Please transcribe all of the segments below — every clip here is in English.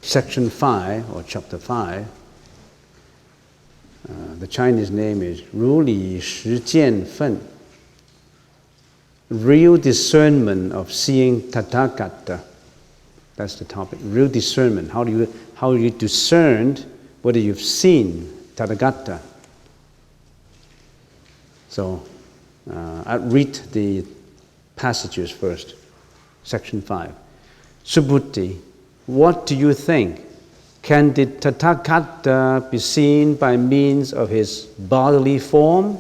Section 5, or Chapter 5, the Chinese name is 如理实见分, real discernment of seeing Tathagata. That's the topic, real discernment. How do you discern whether you've seen Tathagata? So, I'll read the passages first. Section 5. Subhuti, what do you think? Can the Tathagata be seen by means of his bodily form?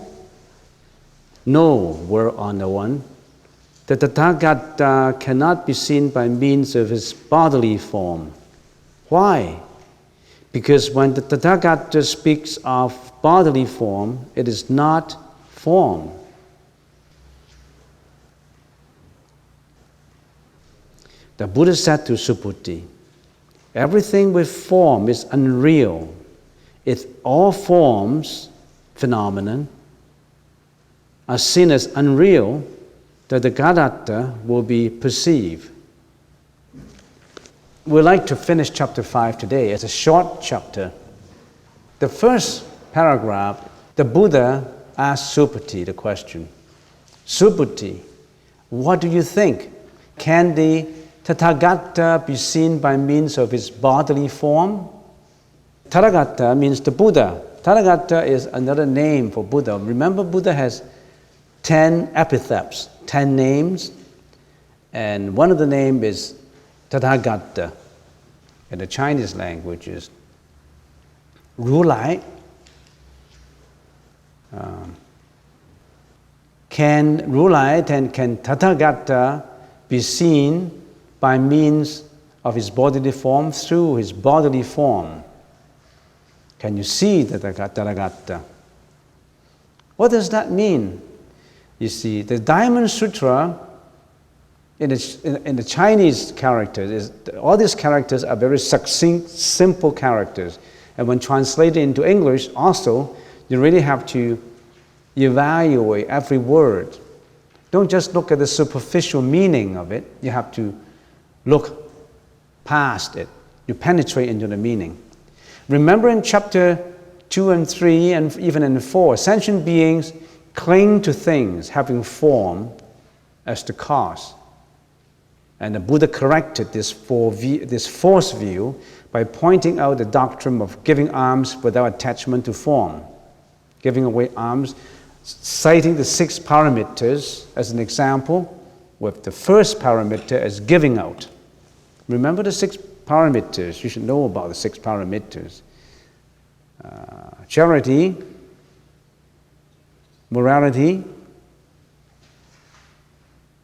No, World Honored One. The Tathagata cannot be seen by means of his bodily form. Why? Because when the Tathagata speaks of bodily form, it is not form. The Buddha said to Subhuti, everything with form is unreal. If all forms, phenomenon, are seen as unreal, the Tathagata will be perceived. We'd like to finish chapter 5 today. It's a short chapter. The first paragraph, the Buddha asked Subhuti the question, Subhuti, what do you think? Can the Tathagata be seen by means of his bodily form? Tathagata means the Buddha. Tathagata is another name for Buddha. Remember, Buddha has 10 epithets, 10 names, and one of the names is Tathagata. In the Chinese language is 如来. Can Tathagata be seen by means of his bodily form? Through his bodily form, can you see the Tathagata? What does that mean? You see, the Diamond Sutra in the Chinese characters, all these characters are very succinct, simple characters. And when translated into English, also, you really have to evaluate every word. Don't just look at the superficial meaning of it. You have to look past it. You penetrate into the meaning. Remember in chapter 2 and 3, and even in 4, sentient beings cling to things having form as the cause. And the Buddha corrected this false view by pointing out the doctrine of giving alms without attachment to form. Giving away alms, citing the 6 parameters as an example, with the first parameter as giving out. Remember the 6 parameters. You should know about the 6 parameters. Charity, morality,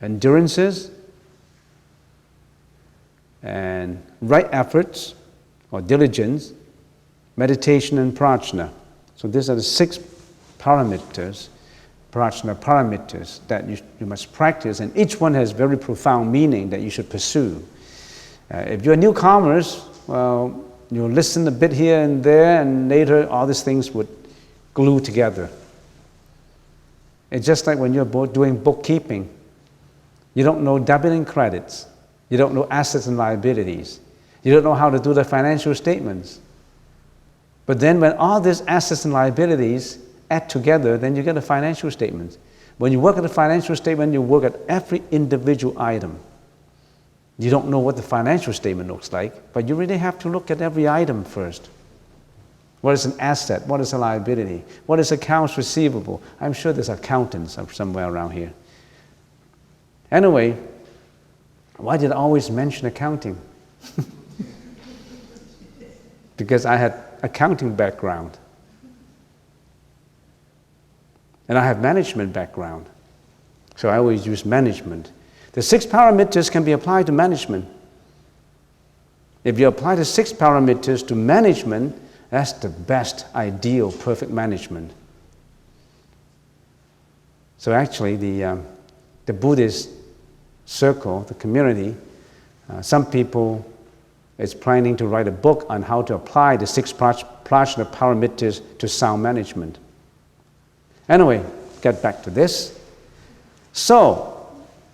endurances, and right efforts or diligence, meditation and prajna. So these are the 6 parameters, prajna parameters, that you must practice, and each one has very profound meaning that you should pursue. If you're newcomers, well, you'll listen a bit here and there, and later all these things would glue together. It's just like when you're doing bookkeeping. You don't know debit and credits. You don't know assets and liabilities. You don't know how to do the financial statements. But then when all these assets and liabilities add together, then you get a financial statement. When you work at a financial statement, you work at every individual item. You don't know what the financial statement looks like, but you really have to look at every item first. What is an asset? What is a liability? What is accounts receivable? I'm sure there's accountants somewhere around here. Anyway, why did I always mention accounting? Because I had accounting background. And I have management background. So I always use management. The 6 parameters can be applied to management. If you apply the 6 parameters to management, that's the best, ideal, perfect management. So actually the Buddhist circle, the community, Some people is planning to write a book on how to apply the 6 prajna paramitas to sound management. Anyway, get back to this. So,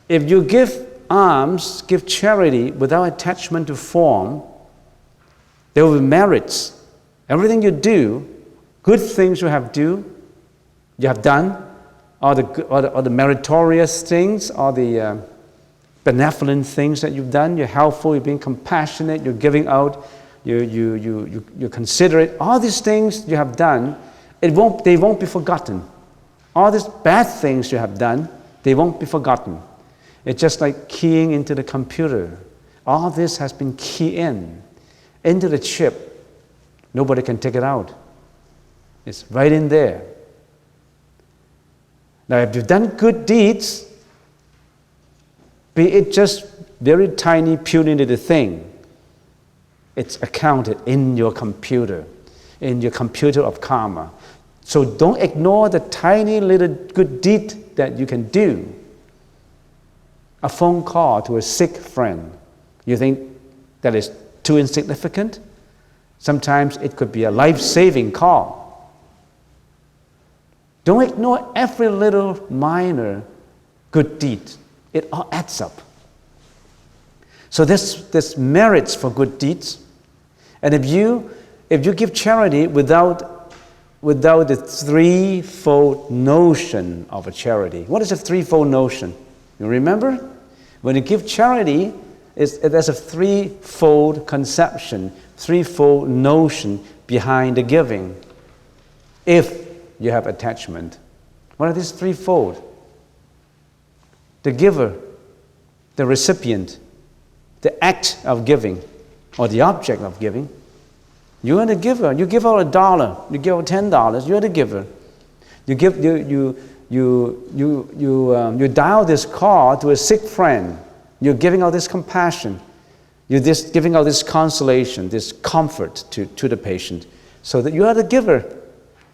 if you give alms, give charity without attachment to form, there will be merits. Everything you do, good things you have done, or the meritorious things, or the benevolent things that you've done, you're helpful, you're being compassionate, you're giving out, you're considerate. All these things you have done, they won't be forgotten. All these bad things you have done, they won't be forgotten. It's just like keying into the computer. All this has been keyed into the chip. Nobody can take it out. It's right in there. Now, if you've done good deeds, be it just very tiny, puny little thing, it's accounted in your computer of karma. So don't ignore the tiny little good deed that you can do. A phone call to a sick friend. You think that is too insignificant? Sometimes it could be a life-saving call. Don't ignore every little minor good deed. It all adds up. So there's merits for good deeds. And if you give charity without the threefold notion of a charity. What is a threefold notion? You remember? When you give charity, there's a threefold conception, threefold notion behind the giving. If you have attachment. What are these threefold? The giver, the recipient, the act of giving, or the object of giving. You are the giver. You give out $1, you give out $10. You are the giver. You dial this call to a sick friend. You're giving out this compassion. You're giving out this consolation, this comfort to the patient, so that you are the giver,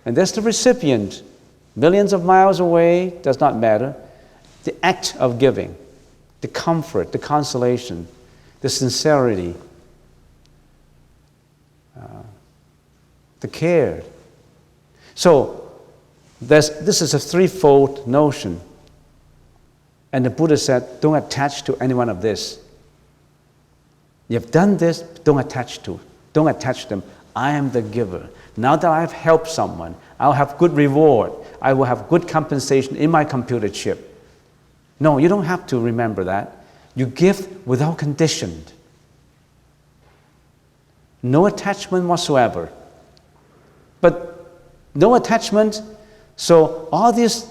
and that's the recipient. Millions of miles away, does not matter. The act of giving, the comfort, the consolation, the sincerity, the care. So this is a threefold notion. And the Buddha said, don't attach to any one of this. You've done this, don't attach them. I am the giver. Now that I've helped someone, I'll have good reward. I will have good compensation in my computer chip. No, you don't have to remember that. You give without condition. No attachment whatsoever. But no attachment, so all these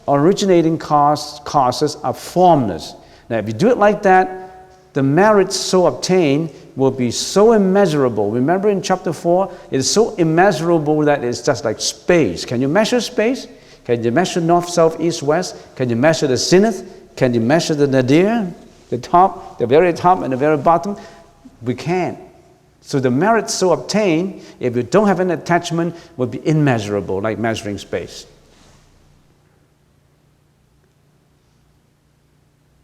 originating causes are formless. Now, if you do it like that, the merits so obtained will be so immeasurable. Remember in chapter 4, it is so immeasurable that it's just like space. Can you measure space? Can you measure north, south, east, west? Can you measure the zenith? Can you measure the nadir? The top, the very top and the very bottom? We can't. So the merits so obtained, if you don't have an attachment, will be immeasurable, like measuring space.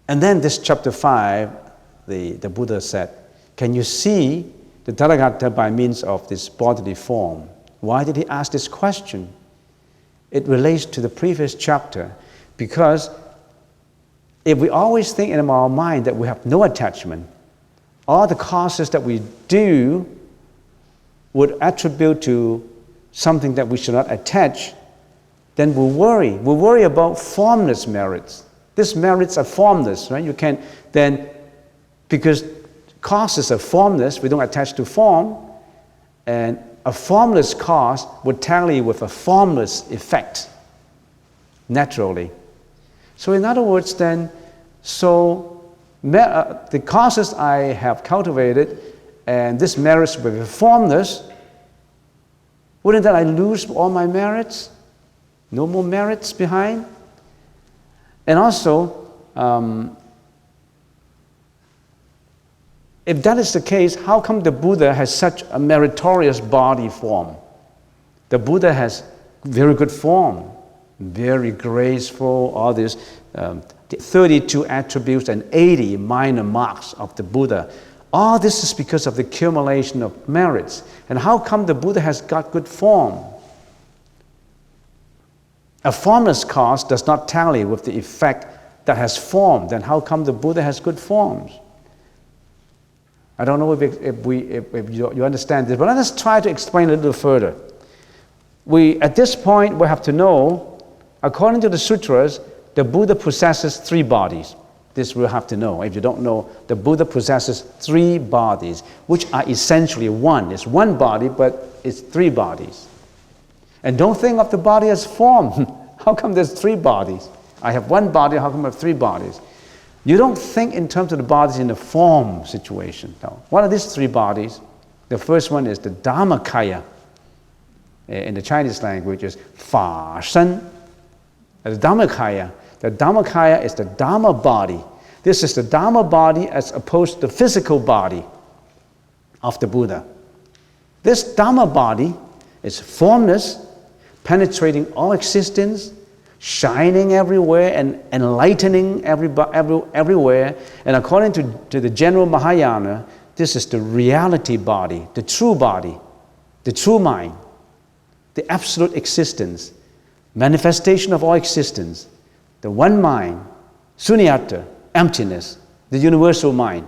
And then this chapter 5, the Buddha said, can you see the Tathagata by means of this bodily form? Why did he ask this question? It relates to the previous chapter, because if we always think in our mind that we have no attachment, all the causes that we do would attribute to something that we should not attach, then we'll worry. We'll worry about formless merits. These merits are formless, right? You can't then, because causes are formless, we don't attach to form, and a formless cause would tally with a formless effect, naturally. So in other words then, the causes I have cultivated, and this merits will be formless, wouldn't that I lose all my merits? No more merits behind? And also, if that is the case, how come the Buddha has such a meritorious body form? The Buddha has very good form, very graceful, all this the 32 attributes and 80 minor marks of the Buddha. All this is because of the accumulation of merits. And how come the Buddha has got good form? A formless cause does not tally with the effect that has formed. Then how come the Buddha has good forms? I don't know if you understand this, but let us try to explain a little further. At this point, we have to know, according to the sutras, the Buddha possesses 3 bodies. This we'll have to know. If you don't know, the Buddha possesses 3 bodies, which are essentially one. It's one body, but it's 3 bodies. And don't think of the body as form. How come there's 3 bodies? I have 1 body, how come I have 3 bodies? You don't think in terms of the bodies in the form situation. No. What are these 3 bodies? The first one is the Dharmakaya. In the Chinese language is Fa Shen. The Dharmakaya is the Dharma body. This is the Dharma body as opposed to the physical body of the Buddha. This Dharma body is formless, penetrating all existence, shining everywhere and enlightening everywhere. And according to the general Mahayana, this is the reality body, the true mind, the absolute existence, manifestation of all existence, the one mind, sunyata, emptiness, the universal mind.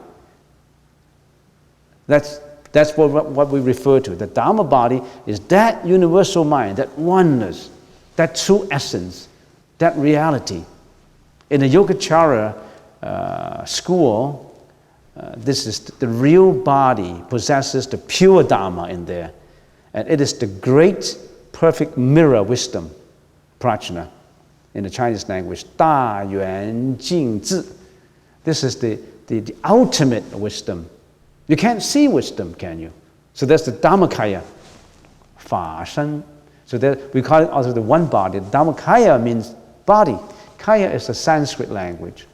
That's what we refer to. The Dharma body is that universal mind, that oneness, that true essence, that reality. In the Yogacara school, this is the real body possesses the pure Dharma in there. And it is the great, perfect mirror wisdom, prajna, in the Chinese language, Da Yuan Jing Zi. This is the ultimate wisdom. You can't see wisdom, can you? So that's the Dharmakaya, Fa Shen. So that we call it also the one body. Dharmakaya means body. Kaya is a Sanskrit language.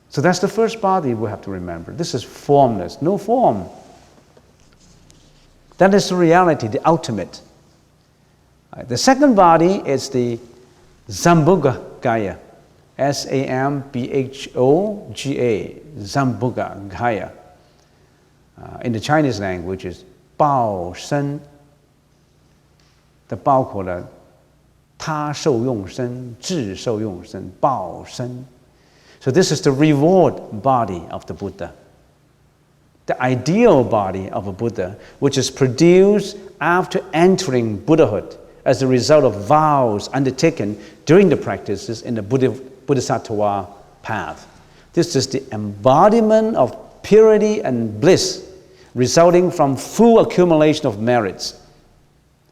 So that's the first body we have to remember. This is formless, no form. That is the reality, the ultimate. The second body is the Sambhoga Gaya. Sambhoga, Sambhoga Gaya. In the Chinese language is Bao Shen. The Bao 口的他受用身, 智受用身, Bao Shen. So this is the reward body of the Buddha. The ideal body of a Buddha, which is produced after entering Buddhahood as a result of vows undertaken during the practices in the Bodhisattva path. This is the embodiment of purity and bliss resulting from full accumulation of merits.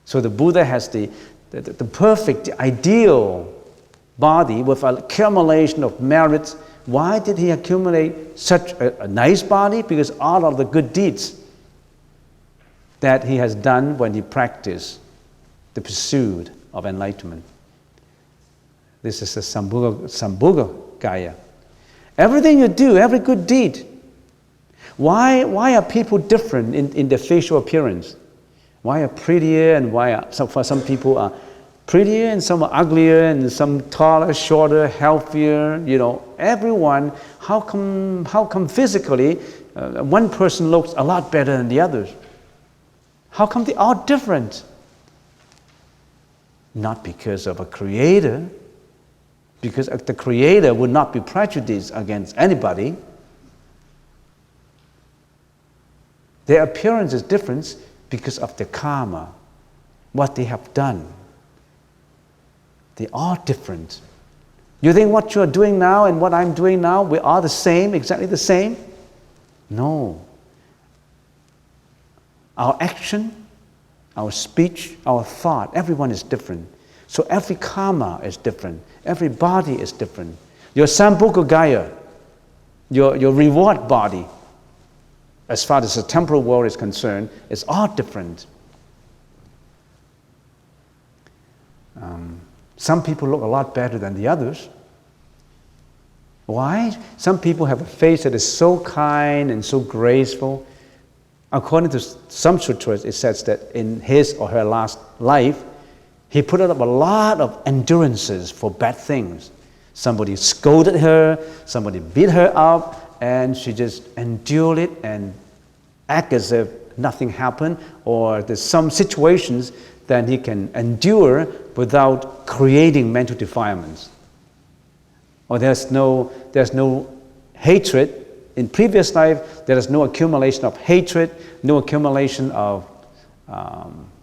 So the Buddha has the perfect, the ideal body with an accumulation of merits. Why did he accumulate such a nice body? Because all of the good deeds that he has done when he practiced the pursuit of enlightenment. This is the Sambhoga Gaya. Everything you do, every good deed. Why are people different in their facial appearance? Why are prettier and for some people are prettier and some are uglier and some taller, shorter, healthier, everyone. How come physically one person looks a lot better than the others? How come they are different? Not because of a creator, because the creator would not be prejudiced against anybody. Their appearance is different because of the karma, what they have done. They are different. You think what you are doing now and what I'm doing now, we are the same, exactly the same? No. Our action, our speech, our thought, everyone is different. So every karma is different. Every body is different. Your Sambhoga Gaya, your reward body, as far as the temporal world is concerned, is all different. Some people look a lot better than the others. Why? Some people have a face that is so kind and so graceful. According to some sutras, it says that in his or her last life, He put up a lot of endurances for bad things. Somebody scolded her, somebody beat her up, and she just endured it and act as if nothing happened, or there's some situations that he can endure without creating mental defilements. Or there's no hatred. In previous life, there is no accumulation of hatred, no accumulation of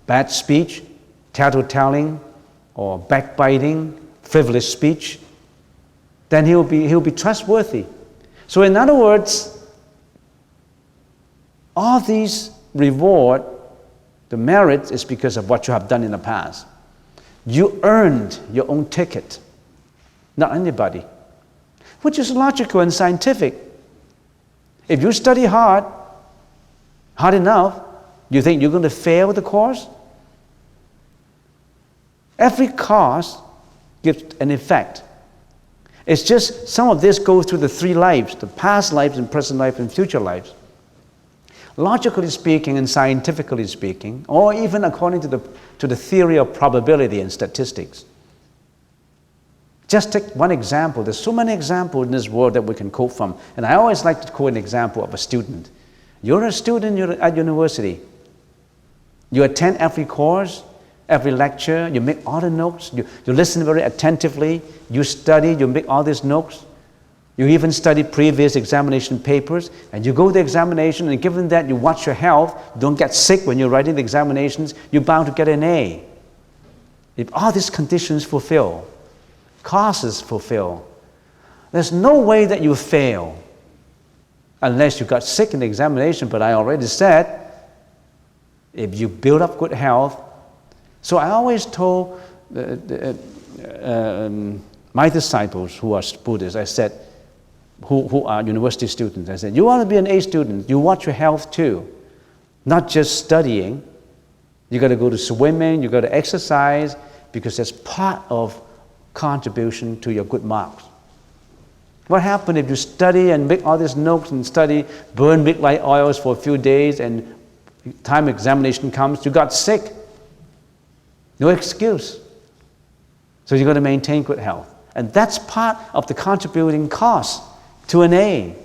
bad speech, tattletale, or backbiting, frivolous speech. Then he'll be trustworthy. So in other words, all these reward, the merit is because of what you have done in the past. You earned your own ticket, not anybody, which is logical and scientific. If you study hard enough, you think you're going to fail the course? Every cause gives an effect. It's just some of this goes through the three lives, the past lives and present life and future lives. Logically speaking and scientifically speaking, or even according to the theory of probability and statistics. Just take one example. There's so many examples in this world that we can quote from. And I always like to quote an example of a student. You're a student at university. You attend every course, every lecture, you make all the notes, you listen very attentively, you study, you make all these notes. You even study previous examination papers, and you go to the examination, and given that you watch your health, don't get sick when you're writing the examinations, you're bound to get an A. If all these conditions fulfill, causes fulfill, there's no way that you fail unless you got sick in the examination. But I already said, if you build up good health. So I always told my disciples who are Buddhists, I said, who are university students, I said, you want to be an A student, you watch your health too, not just studying. You got to go to swimming, you got to exercise, because that's part of contribution to your good marks. What happens if you study and make all these notes and study, burn midnight oils for a few days, and time examination comes, you got sick? No excuse. So you got to maintain good health. And that's part of the contributing cause to an A.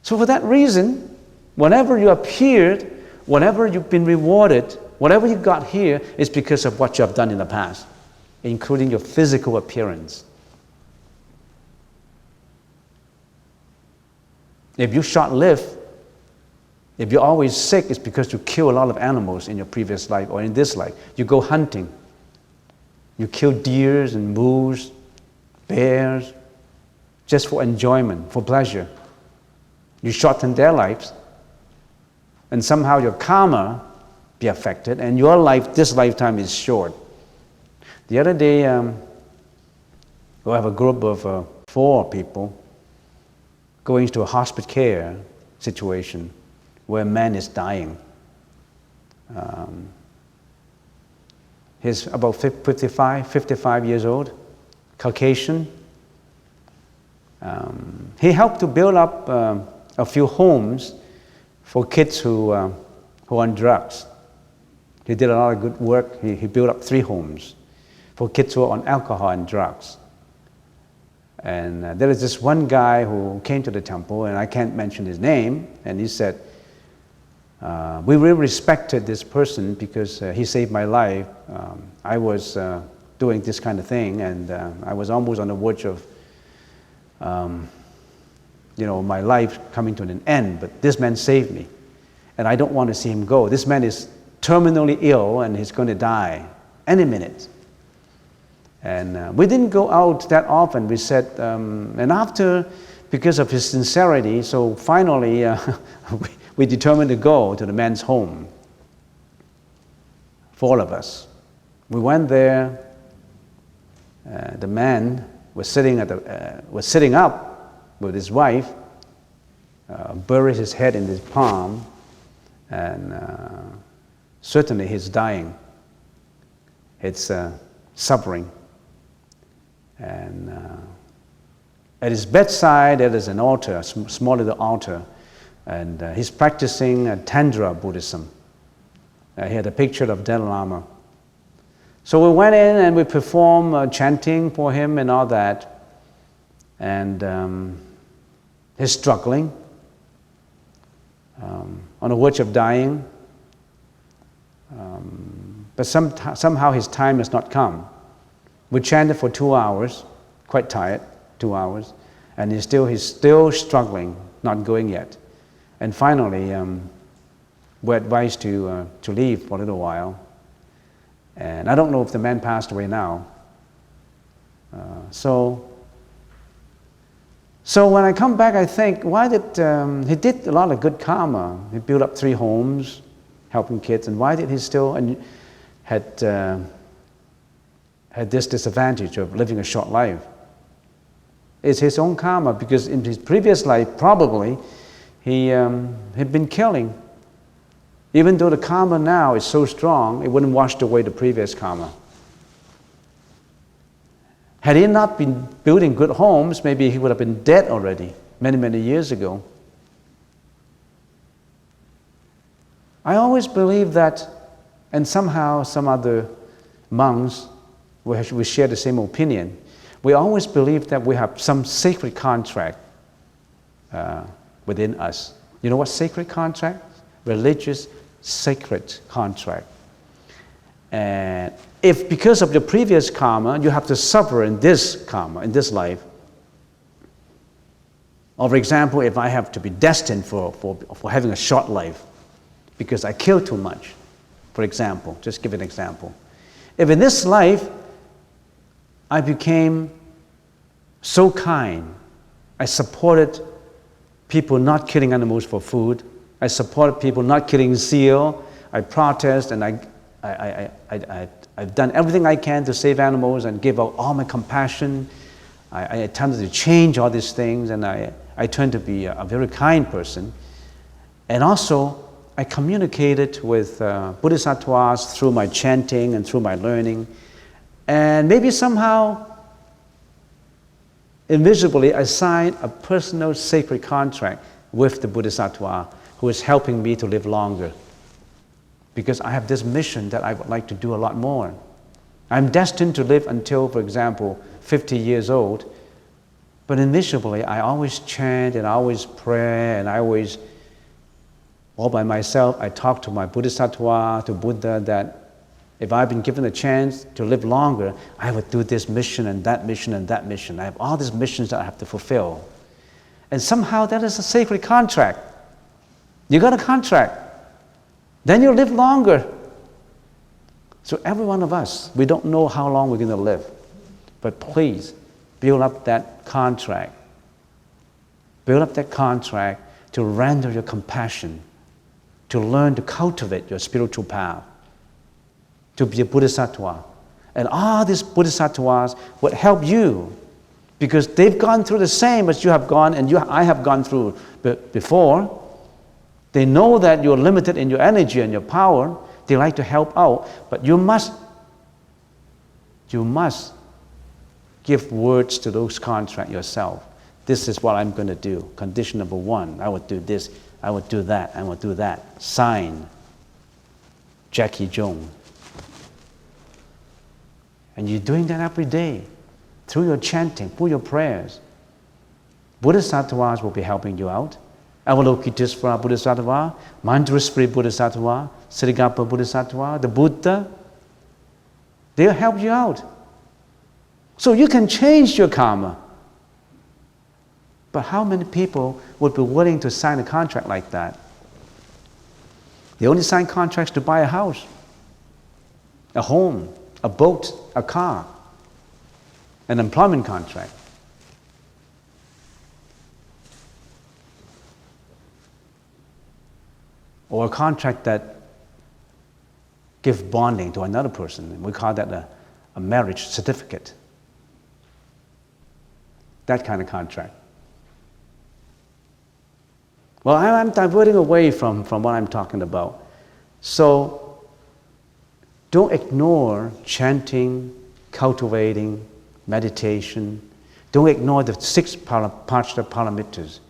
So for that reason, whenever you appeared, whenever you've been rewarded, whatever you got here is because of what you have done in the past, including your physical appearance. If you short-live, if you're always sick, it's because you kill a lot of animals in your previous life or in this life. You go hunting. You kill deers and moose, bears, just for enjoyment, for pleasure. You shorten their lives, and somehow your karma be affected, and your life, this lifetime, is short. The other day, we have a group of 4 people going to a hospice care situation where a man is dying. He's about 55 years old, Caucasian. He helped to build up a few homes for kids who are on drugs. He did a lot of good work. He built up 3 homes for kids who are on alcohol and drugs. And there is this one guy who came to the temple, and I can't mention his name, and he said, we really respected this person because he saved my life. I was doing this kind of thing, and I was almost on the verge of my life coming to an end, but this man saved me, and I don't want to see him go. This man is terminally ill, and he's going to die any minute. And we didn't go out that often. We said, and after, because of his sincerity, so finally we determined to go to the man's home. 4 of us. We went there. The man was sitting up with his wife, buried his head in his palm, and certainly he's dying. It's suffering. And at his bedside, there is an altar, a small little altar, and he's practicing Tantra Buddhism. He had a picture of Dalai Lama. So we went in and we performed chanting for him and all that. And he's struggling, on the verge of dying. But somehow his time has not come. We chanted for 2 hours, quite tired, 2 hours. And he's still struggling, not going yet. And finally, we're advised to leave for a little while. And I don't know if the man passed away now. So when I come back, I think, why did he did a lot of good karma? He built up 3 homes, helping kids, and why did he still had this disadvantage of living a short life? It's his own karma, because in his previous life, probably, he had been killing. Even though the karma now is so strong, it wouldn't wash away the previous karma. Had he not been building good homes, maybe he would have been dead already, many, many years ago. I always believe that, and somehow some other monks, we share the same opinion. We always believe that we have some sacred contract within us. You know what sacred contract? Religious sacred contract. And if because of your previous karma, you have to suffer in this karma, in this life, or for example, if I have to be destined for having a short life because I killed too much, for example, just give an example. If in this life I became so kind, I supported people not killing animals for food, I supported people not killing seal, I protest, and I've done everything I can to save animals and give out all my compassion. I attempted to change all these things, and I turned to be a very kind person. And also, I communicated with bodhisattvas through my chanting and through my learning. And maybe somehow, invisibly, I signed a personal sacred contract with the bodhisattva who is helping me to live longer. Because I have this mission that I would like to do a lot more. I'm destined to live until, for example, 50 years old. But invisibly, I always chant and I always pray and I always, all by myself, I talk to my bodhisattva, to Buddha, that if I've been given a chance to live longer, I would do this mission and that mission and that mission. I have all these missions that I have to fulfill. And somehow that is a sacred contract. You got a contract. Then you live longer. So every one of us, we don't know how long we're going to live. But please, build up that contract. Build up that contract to render your compassion, to learn to cultivate your spiritual path, to be a bodhisattva. And all these bodhisattvas would help you because they've gone through the same as you have gone and I have gone through before. They know that you're limited in your energy and your power. They like to help out, but you must give words to those contracts yourself. This is what I'm going to do. Condition number 1, I would do this, I would do that, I would do that. Sign, Jackie Jung. And you're doing that every day, through your chanting, through your prayers. Bodhisattvas will be helping you out. Avalokitesvara Bodhisattva, Mandrasvara Bodhisattva, Srigapa Bodhisattva, the Buddha, they'll help you out. So you can change your karma. But how many people would be willing to sign a contract like that? They only sign contracts to buy a house, a home, a boat, a car, an employment contract. Or a contract that gives bonding to another person. We call that a marriage certificate. That kind of contract. Well, I'm diverting away from what I'm talking about. So, don't ignore chanting, cultivating, meditation. Don't ignore the 6 Pancha Paramitas.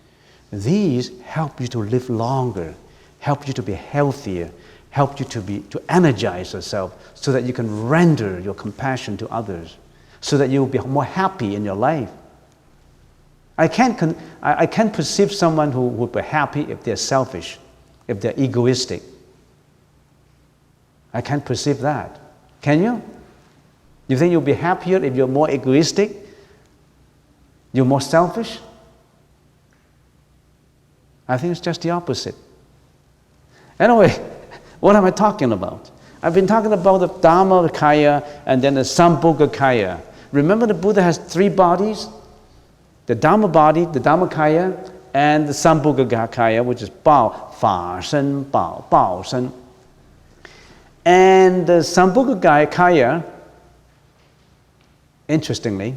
These help you to live longer, help you to be healthier, help you to energize yourself so that you can render your compassion to others, so that you will be more happy in your life. I can't perceive someone who would be happy if they're selfish, if they're egoistic. I can't perceive that. Can you? You think you'll be happier if you're more egoistic? You're more selfish? I think it's just the opposite. Anyway, what am I talking about? I've been talking about the Dhammakaya and then the Sambhogakaya. Remember the Buddha has 3 bodies? The Dhamma body, the Dhammakaya, and the Sambhogakaya, which is Bao, Fa Shen, Bao, Bao Shen. And the Sambhogakaya, interestingly,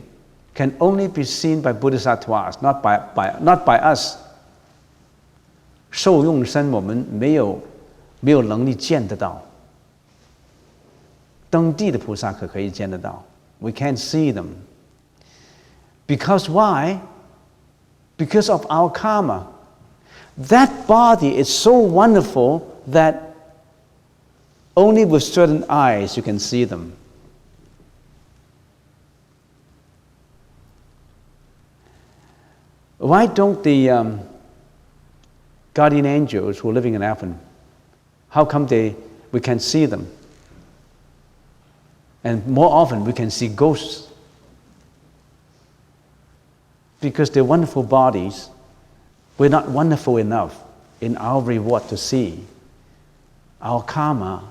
can only be seen by Bodhisattvas, not by us. 受用身我们没有能力见得到，登地的菩萨可以见得到。We can't see them. Because why? Because of our karma. That body is so wonderful that only with certain eyes you can see them. Why don't the guardian angels who are living in heaven, how come we can see them? And more often we can see ghosts. Because they're wonderful bodies, we're not wonderful enough in our reward to see. Our karma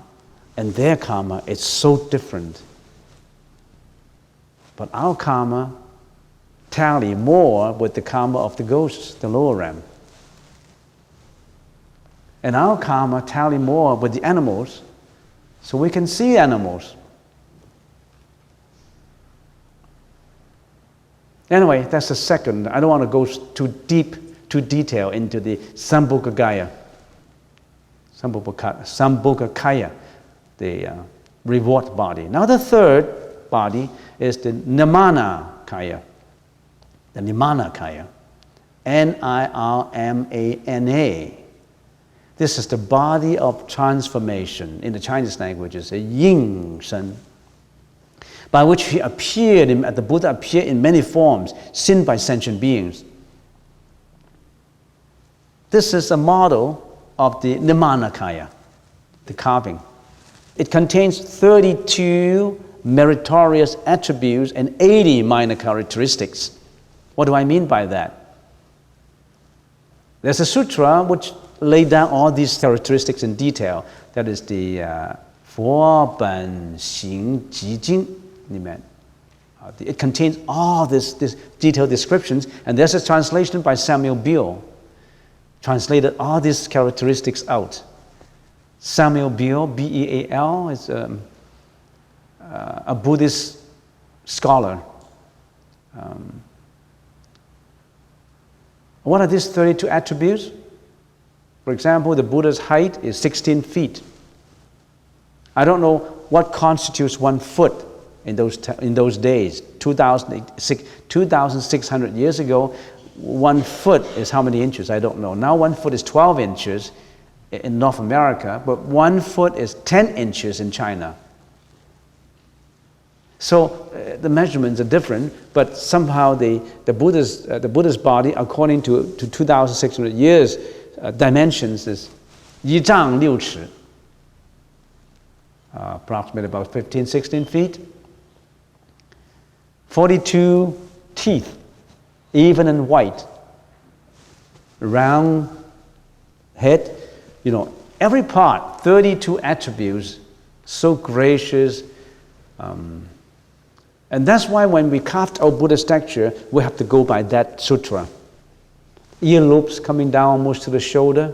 and their karma is so different. But our karma tally more with the karma of the ghosts, the lower realm. And our karma tally more with the animals, so we can see animals. Anyway, that's the second. I don't want to go too detail into the Sambhogakaya, the reward body. Now the third body is the Nirmanakaya. The Nirmanakaya. Nirmana. This is the body of transformation. In the Chinese language, it's a Yin Shen, by which the Buddha appeared in many forms, seen by sentient beings. This is a model of the Nirmanakaya, the carving. It contains 32 meritorious attributes and 80 minor characteristics. What do I mean by that? There's a sutra which laid down all these characteristics in detail. That is the Fo Ben Xing Ji Jing. It contains all this detailed descriptions, and there's a translation by Samuel Beal, translated all these characteristics out. Samuel Beal, B-E-A-L, is a Buddhist scholar. What are these 32 attributes? For example, the Buddha's height is 16 feet. I don't know what constitutes 1 foot in those days. 2,600 years ago, 1 foot is how many inches? I don't know. Now 1 foot is 12 inches in North America, but 1 foot is 10 inches in China. So the measurements are different, but somehow the Buddha's body, according to 2,600 years dimensions, is 1丈6尺, approximately about 15, 16 feet. 42 teeth, even and white. Round head, every part, 32 attributes, so gracious. And that's why when we carved our Buddha statue, we have to go by that sutra. Earlobes coming down almost to the shoulder.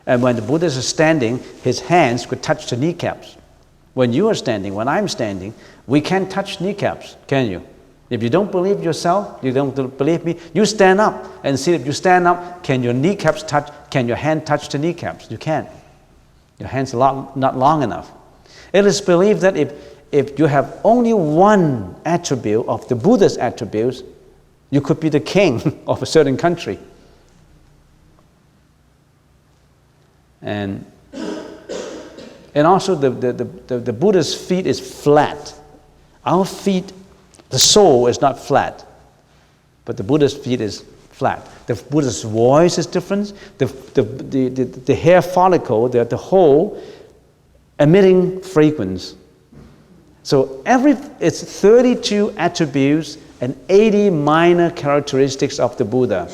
And when the Buddha is standing, his hands could touch the kneecaps. When you are standing, when I'm standing, we can't touch kneecaps, can you? If you don't believe yourself, you don't believe me, you stand up and see if you stand up, can your kneecaps touch, can your hand touch the kneecaps? You can't. Your hand's not long enough. It is believed that if you have only one attribute of the Buddha's attributes, you could be the king of a certain country. And also the Buddha's feet is flat. Our feet, the sole is not flat, but the Buddha's feet is flat. The Buddha's voice is different. The hair follicle, the whole emitting fragrance. So it's 32 attributes and 80 minor characteristics of the Buddha.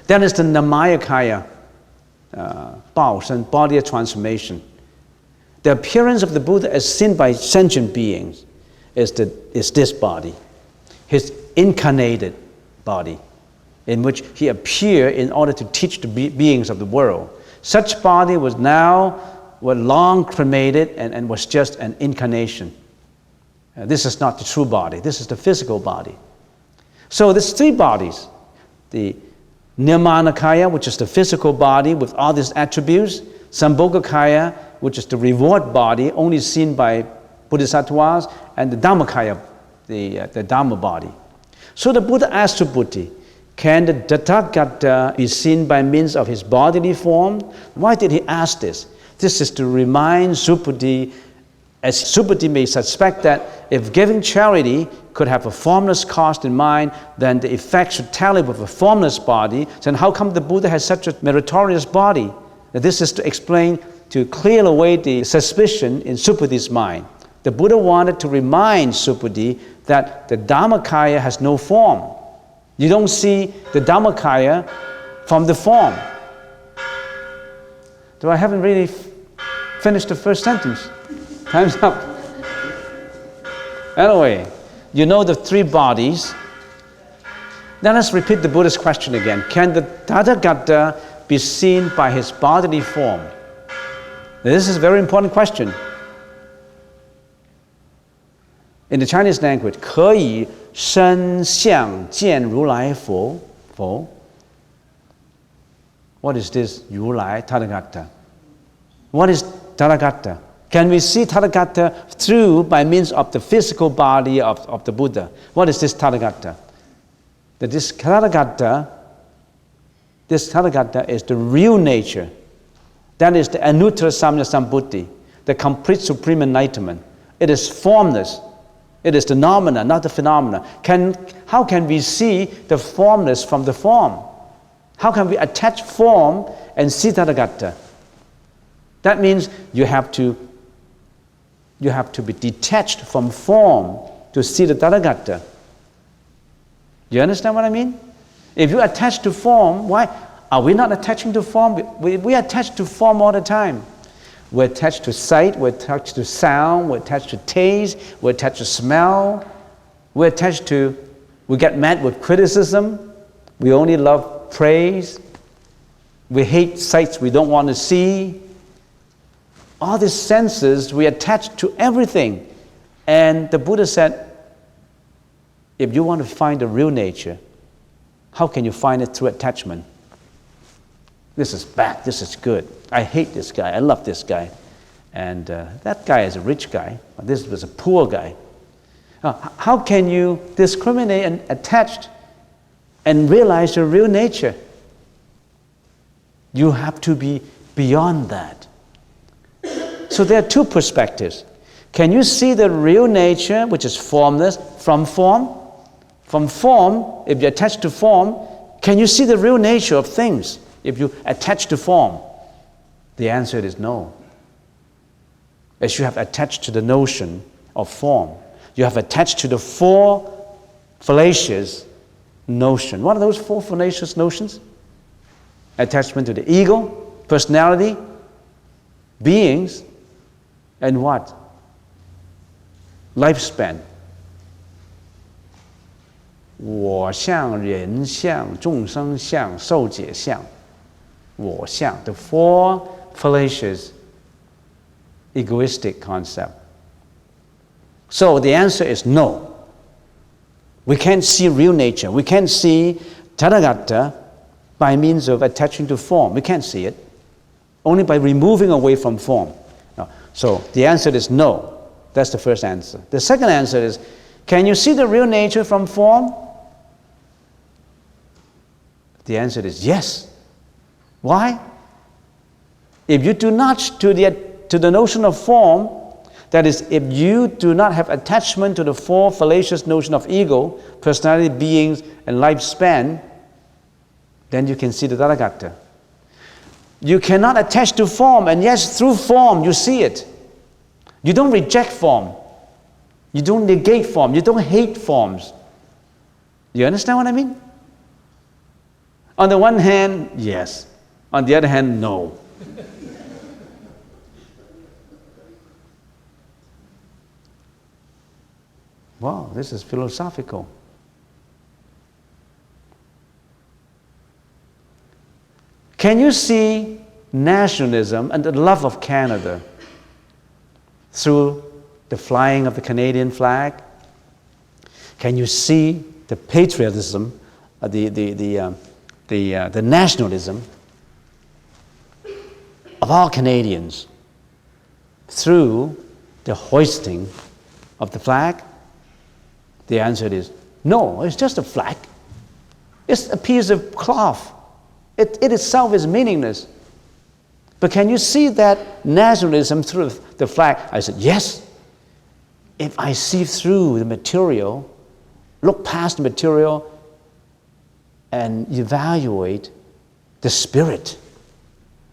Then is the Namayyakaya, Baoshen, body of transformation. The appearance of the Buddha as seen by sentient beings is this body, his incarnated body, in which he appeared in order to teach the beings of the world. Such body was long cremated and was just an incarnation. This is not the true body. This is the physical body. So there's three bodies. The Nirmanakaya, which is the physical body with all these attributes. Sambhogakaya, which is the reward body, only seen by bodhisattvas. And the Dhammakaya, the Dhamma body. So the Buddha asked Subhuti, can the Tathagata be seen by means of his bodily form? Why did he ask this? This is to remind Subhuti, as Subhuti may suspect that if giving charity could have a formless cause in mind, then the effect should tally with a formless body. Then how come the Buddha has such a meritorious body? This is to explain, to clear away the suspicion in Subhuti's mind. The Buddha wanted to remind Subhuti that the Dhammakaya has no form. You don't see the Dhammakaya from the form. I haven't really finished the first sentence. Time's up. Anyway, you know the three bodies. Now let's repeat the Buddha's question again. Can the Tathagata be seen by his bodily form? This is a very important question. In the Chinese language, 可以身相见如来佛? What is this 如来 Tathagata? What is Tathagata? Can we see Tathagata through by means of the physical body of the Buddha? What is this Tathagata? This Tathagata is the real nature. That is the Anuttara Samya Sambuddhi, the complete supreme enlightenment. It is formless. It is the nominal, not the phenomena. How can we see the formless from the form? How can we attach form and see Tathagata? That means you have to be detached from form to see the Tathagata. You understand what I mean? If you attach to form, why are we not attaching to form? We attach to form all the time. We're attached to sight, we're attached to sound, we're attached to taste, we're attached to smell, we get mad with criticism, we only love praise, we hate sights we don't want to see. All these senses, we attach to everything. And the Buddha said, if you want to find the real nature, how can you find it through attachment? This is bad, this is good. I hate this guy, I love this guy. And that guy is a rich guy, this was a poor guy. How can you discriminate and attach and realize your real nature? You have to be beyond that. So there are two perspectives. Can you see the real nature, which is formless, from form? From form, if you attach to form, can you see the real nature of things if you attach to form? The answer is no. As you have attached to the notion of form, you have attached to the four fallacious notions. What are those four fallacious notions? Attachment to the ego, personality, beings, and what? Lifespan. 我相, 人相, 众生相, 寿解相. 我相, the four fallacious, egoistic concept. So the answer is no. We can't see real nature. We can't see Tathagata by means of attaching to form. We can't see it. Only by removing away from form. So the answer is no. That's the first answer. The second answer is, can you see the real nature from form? The answer is yes. Why? If you do not to the to the notion of form, that is, if you do not have attachment to the four fallacious notions of ego, personality, beings, and lifespan, then you can see the Tathagata. You cannot attach to form, and yes, through form you see it. You don't reject form. You don't negate form. You don't hate forms. You understand what I mean? On the one hand, yes. On the other hand, no. Wow, this is philosophical. Can you see nationalism and the love of Canada through the flying of the Canadian flag? Can you see the patriotism, the nationalism of all Canadians through the hoisting of the flag? The answer is no, it's just a flag. It's a piece of cloth. It itself is meaningless. But can you see that nationalism through the flag? I said, yes. If I see through the material, look past the material, and evaluate the spirit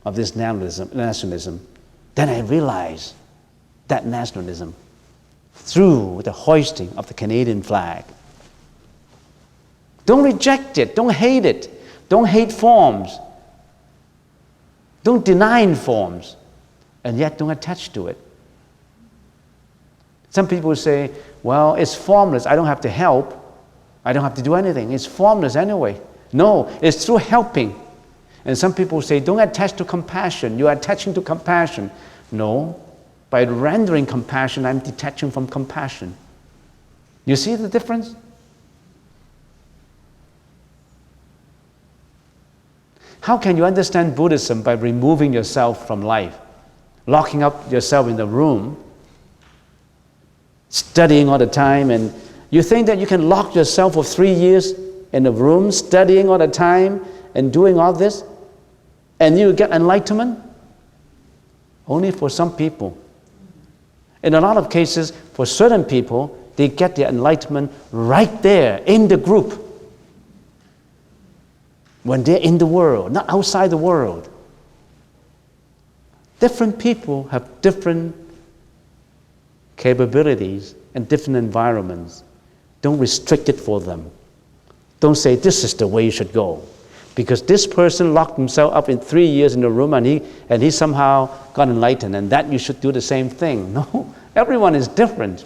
of this nationalism, then I realize that nationalism through the hoisting of the Canadian flag. Don't reject it. Don't hate it. Don't hate forms. Don't deny forms, and yet don't attach to it. Some people say, well, it's formless. I don't have to help. I don't have to do anything. It's formless anyway. No, it's through helping. And some people say, don't attach to compassion. You are attaching to compassion. No, by rendering compassion, I'm detaching from compassion. You see the difference? How can you understand Buddhism by removing yourself from life, locking up yourself in the room, studying all the time, and you think that you can lock yourself for 3 years in a room, studying all the time and doing all this, and you get enlightenment? Only for some people. In a lot of cases, for certain people, they get their enlightenment right there in the group, when they're in the world, not outside the world. Different people have different capabilities and different environments. Don't restrict it for them. Don't say this is the way you should go, because this person locked himself up in 3 years in the room and he somehow got enlightened, and that you should do the same thing. No, everyone is different.